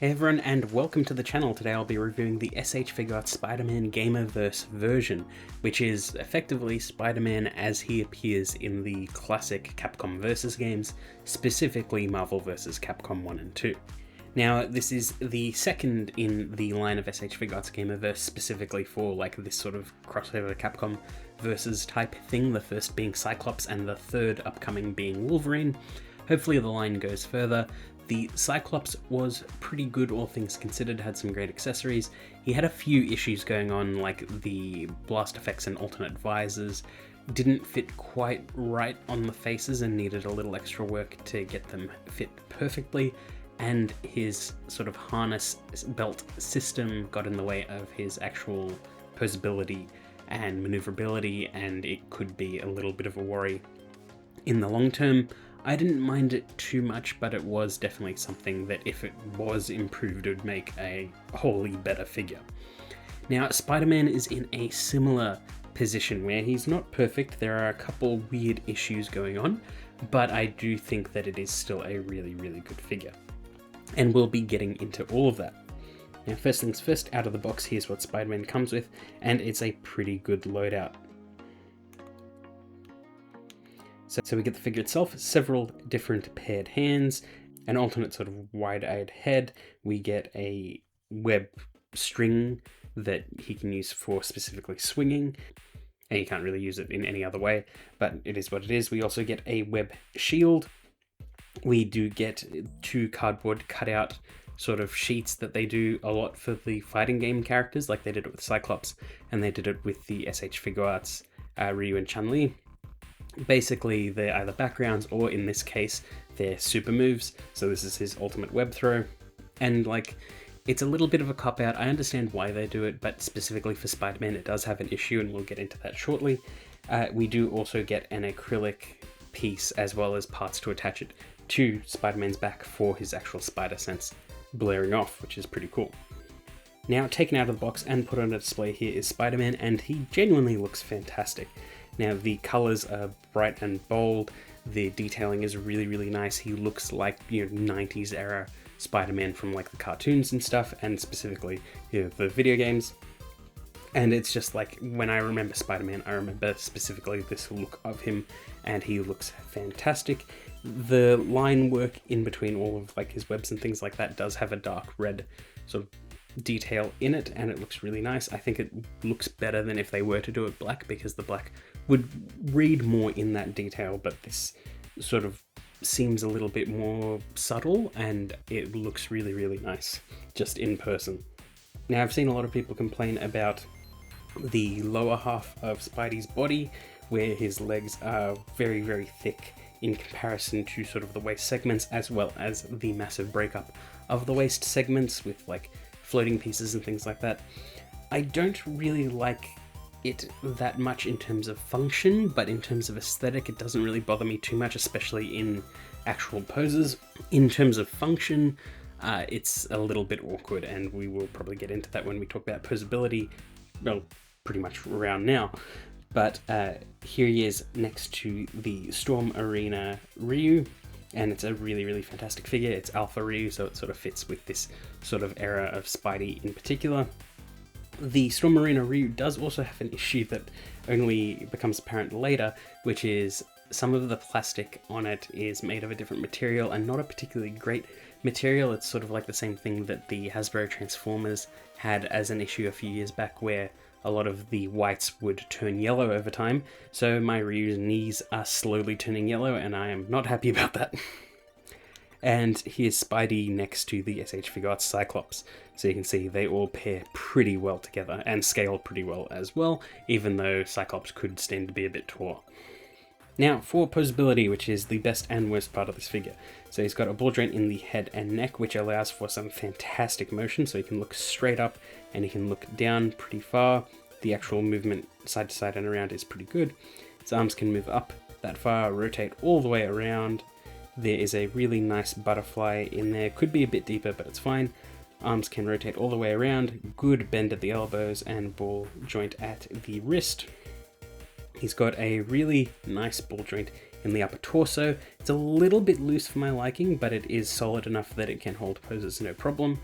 Hey everyone, and welcome to the channel. Today I'll be reviewing the S.H.Figuarts Spider-Man Gamerverse version, which is effectively Spider-Man as he appears in the classic Capcom Versus games, specifically Marvel vs. Capcom 1 and 2. Now, this is the second in the line of S.H.Figuarts Gamerverse specifically for like this sort of crossover Capcom Versus type thing, the first being Cyclops and the third upcoming being Wolverine. Hopefully the line goes further. The Cyclops was pretty good, all things considered, had some great accessories. He had a few issues going on, like the blast effects and alternate visors didn't fit quite right on the faces and needed a little extra work to get them fit perfectly, and his sort of harness belt system got in the way of his actual posability and maneuverability, and it could be a little bit of a worry in the long term. I didn't mind it too much, but it was definitely something that if it was improved, it would make a wholly better figure. Now, Spider-Man is in a similar position where he's not perfect. There are a couple weird issues going on, but I do think that it is still a really, really good figure. And we'll be getting into all of that. Now, first things first, out of the box, here's what Spider-Man comes with, and it's a pretty good loadout. So we get the figure itself, several different paired hands, an alternate sort of wide-eyed head. We get a web string that he can use for specifically swinging, and you can't really use it in any other way, but it is what it is. We also get a web shield. We do get two cardboard cutout sort of sheets that they do a lot for the fighting game characters, like they did it with Cyclops, and they did it with the S.H.Figuarts Ryu and Chun-Li. Basically, they're either backgrounds or, in this case, they're super moves. So this is his ultimate web throw. And, like, it's a little bit of a cop-out. I understand why they do it, but specifically for Spider-Man, it does have an issue, and we'll get into that shortly. We do also get an acrylic piece, as well as parts to attach it to Spider-Man's back for his actual spider sense blaring off, which is pretty cool. Now, taken out of the box and put on a display here is Spider-Man, and he genuinely looks fantastic. Now, the colors are bright and bold, the detailing is really, really nice. He looks like, 90s era Spider-Man from like the cartoons and stuff, and specifically, the video games. And it's just like, when I remember Spider-Man, I remember specifically this look of him, and he looks fantastic. The line work in between all of like his webs and things like that does have a dark red sort of detail in it, and it looks really nice. I think it looks better than if they were to do it black, because the black would read more in that detail, but this sort of seems a little bit more subtle, and it looks really, really nice just in person. Now, I've seen a lot of people complain about the lower half of Spidey's body, where his legs are very, very thick in comparison to sort of the waist segments, as well as the massive breakup of the waist segments with like floating pieces and things like that. I don't really like it that much in terms of function, but in terms of aesthetic, it doesn't really bother me too much, especially in actual poses. In terms of function, it's a little bit awkward, and we will probably get into that when we talk about posability, well, pretty much around now. But here he is next to the Storm Arena Ryu, and it's a really, really fantastic figure. It's Alpha Ryu, so it sort of fits with this sort of era of Spidey in particular. The Storm Arena Ryu does also have an issue that only becomes apparent later, which is some of the plastic on it is made of a different material, and not a particularly great material. It's sort of like the same thing that the Hasbro Transformers had as an issue a few years back, where a lot of the whites would turn yellow over time. So my Ryu's knees are slowly turning yellow, and I am not happy about that. And here's Spidey next to the S.H.Figuarts Cyclops. So you can see they all pair pretty well together and scale pretty well as well, even though Cyclops could stand to be a bit taller. Now, for posability, which is the best and worst part of this figure. So he's got a ball joint in the head and neck, which allows for some fantastic motion. So he can look straight up and he can look down pretty far. The actual movement side to side and around is pretty good. His arms can move up that far, rotate all the way around. There is a really nice butterfly in there. Could be a bit deeper, but it's fine. Arms can rotate all the way around. Good bend at the elbows and ball joint at the wrist. He's got a really nice ball joint in the upper torso. It's a little bit loose for my liking, but it is solid enough that it can hold poses no problem.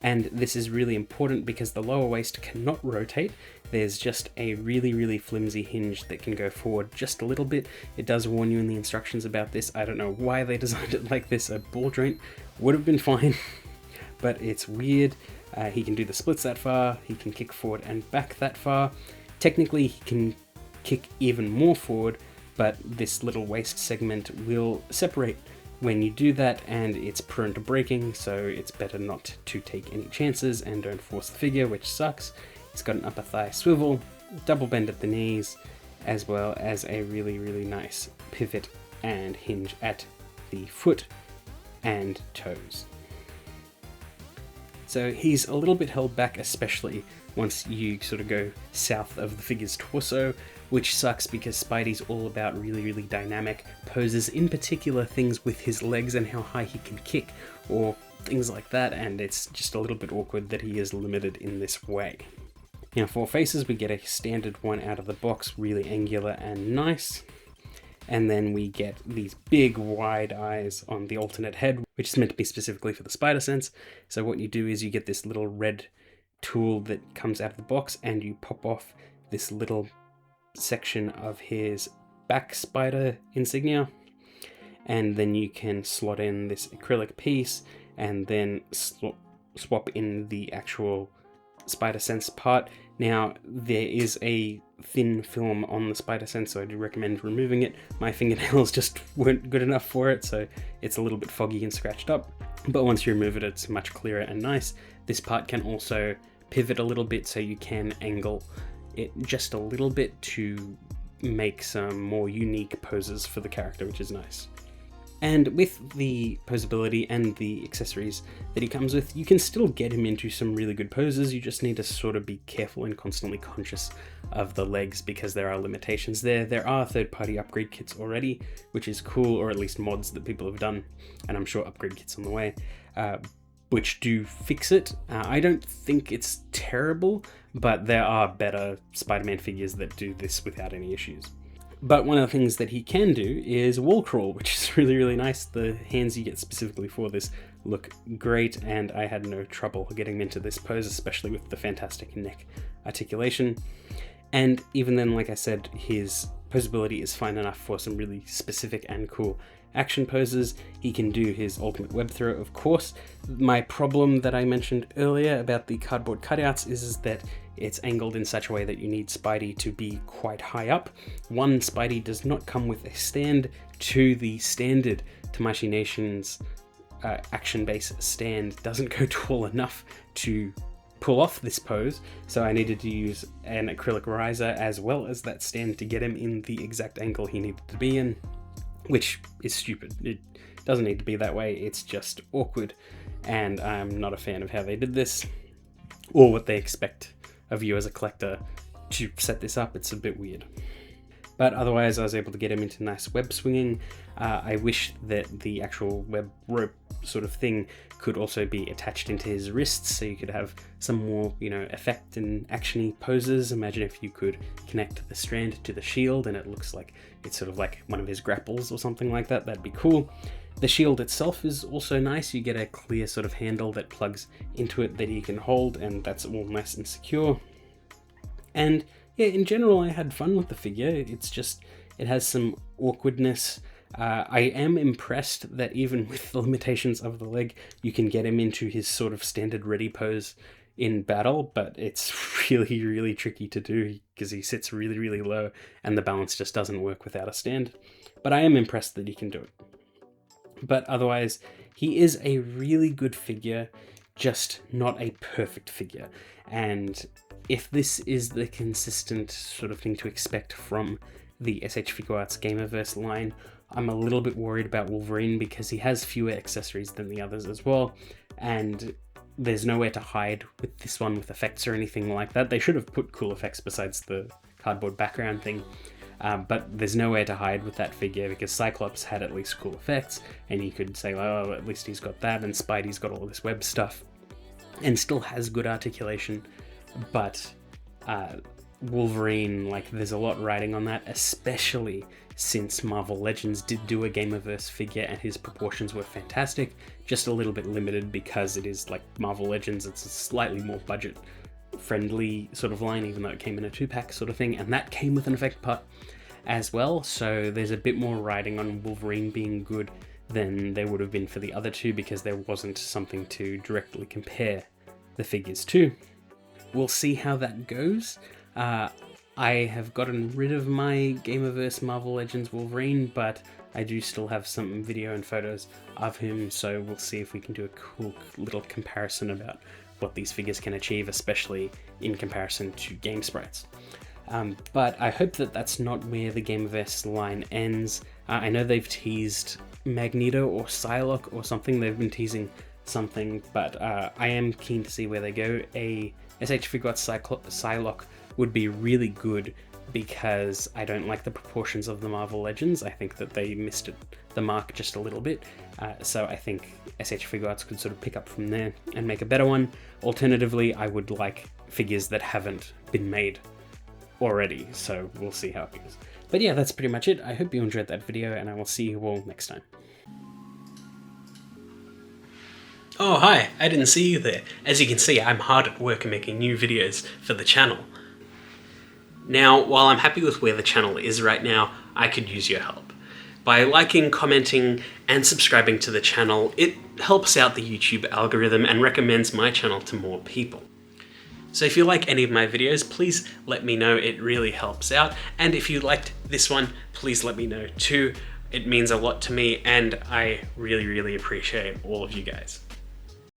And this is really important because the lower waist cannot rotate. There's just a really flimsy hinge that can go forward just a little bit. It does warn you in the instructions about this. I don't know why they designed it like this. A ball joint would have been fine, but it's weird. He can do the splits that far. He can kick forward and back that far. Technically, he can kick even more forward, but this little waist segment will separate when you do that, and it's prone to breaking, so it's better not to take any chances and don't force the figure, which sucks. He's got an upper thigh swivel, double bend at the knees, as well as a really nice pivot and hinge at the foot and toes. So he's a little bit held back, especially once you sort of go south of the figure's torso, which sucks because Spidey's all about really dynamic poses, in particular things with his legs and how high he can kick, or things like that, and it's just a little bit awkward that he is limited in this way. Now for faces, we get a standard one out of the box, really angular and nice. And then we get these big wide eyes on the alternate head, which is meant to be specifically for the spider sense. So what you do is you get this little red tool that comes out of the box and you pop off this little section of his back spider insignia, and then you can slot in this acrylic piece and then swap in the actual spider sense part. Now there is a thin film on the spider sense, so I do recommend removing it. My fingernails just weren't good enough for it, so it's a little bit foggy and scratched up, but once you remove it, it's much clearer and nice. This part can also pivot a little bit, so you can angle it just a little bit to make some more unique poses for the character, which is nice. And with the posability and the accessories that he comes with, you can still get him into some really good poses. You just need to sort of be careful and constantly conscious of the legs because there are limitations there. There are third-party upgrade kits already, which is cool, or at least mods that people have done, and I'm sure upgrade kits on the way, which do fix it. I don't think it's terrible, but there are better Spider-Man figures that do this without any issues. But one of the things that he can do is wall crawl, which is really nice. The hands you get specifically for this look great, and I had no trouble getting him into this pose, especially with the fantastic neck articulation. And even then, like I said, his posability is fine enough for some really specific and cool action poses. He can do his ultimate web throw, of course. My problem that I mentioned earlier about the cardboard cutouts is that it's angled in such a way that you need Spidey to be quite high up. One, Spidey does not come with a stand. Two, the standard Tamashii Nations action base stand doesn't go tall enough to pull off this pose, so I needed to use an acrylic riser as well as that stand to get him in the exact angle he needed to be in, which is stupid. It doesn't need to be that way, it's just awkward, and I'm not a fan of how they did this, or what they expect of you as a collector to set this up. It's a bit weird. But otherwise, I was able to get him into nice web swinging. I wish that the actual web rope sort of thing could also be attached into his wrists, so you could have some more, effect and actiony poses. Imagine if you could connect the strand to the shield and it looks like it's sort of like one of his grapples or something like that. That'd be cool. The shield itself is also nice. You get a clear sort of handle that plugs into it that he can hold, and that's all nice and secure. And yeah, in general, I had fun with the figure. It's just, it has some awkwardness. I am impressed that even with the limitations of the leg, you can get him into his sort of standard ready pose in battle, but it's really tricky to do because he sits really low and the balance just doesn't work without a stand. But I am impressed that he can do it. But otherwise, he is a really good figure, just not a perfect figure. And if this is the consistent sort of thing to expect from the S.H.Figuarts Gamerverse line, I'm a little bit worried about Wolverine because he has fewer accessories than the others as well, and there's nowhere to hide with this one with effects or anything like that. They should have put cool effects besides the cardboard background thing, but there's nowhere to hide with that figure because Cyclops had at least cool effects, and you could say, oh, at least he's got that, and Spidey's got all this web stuff, and still has good articulation, but Wolverine, like there's a lot riding on that, especially since Marvel Legends did do a Gamerverse figure and his proportions were fantastic, just a little bit limited because it is like Marvel Legends, it's a slightly more budget friendly sort of line, even though it came in a 2-pack sort of thing, and that came with an effect pot as well, so there's a bit more riding on Wolverine being good than there would have been for the other two because there wasn't something to directly compare the figures to. We'll see how that goes. I have gotten rid of my Gamerverse Marvel Legends Wolverine, but I do still have some video and photos of him, so we'll see if we can do a cool little comparison about what these figures can achieve, especially in comparison to game sprites. But I hope that that's not where the Gamerverse line ends. I know they've teased Magneto or Psylocke or something, they've been teasing something, but I am keen to see where they go. A S.H.Figuarts Psylocke would be really good because I don't like the proportions of the Marvel Legends. I think that they missed the mark just a little bit. So I think S.H.Figuarts could sort of pick up from there and make a better one. Alternatively, I would like figures that haven't been made already, so we'll see how it goes. But yeah, that's pretty much it. I hope you enjoyed that video, and I will see you all next time. Oh hi, I didn't see you there. As you can see, I'm hard at work making new videos for the channel. Now, while I'm happy with where the channel is right now, I could use your help. By liking, commenting, and subscribing to the channel, it helps out the YouTube algorithm and recommends my channel to more people. So if you like any of my videos, please let me know, it really helps out. And if you liked this one, please let me know too. It means a lot to me, and I really, really appreciate all of you guys.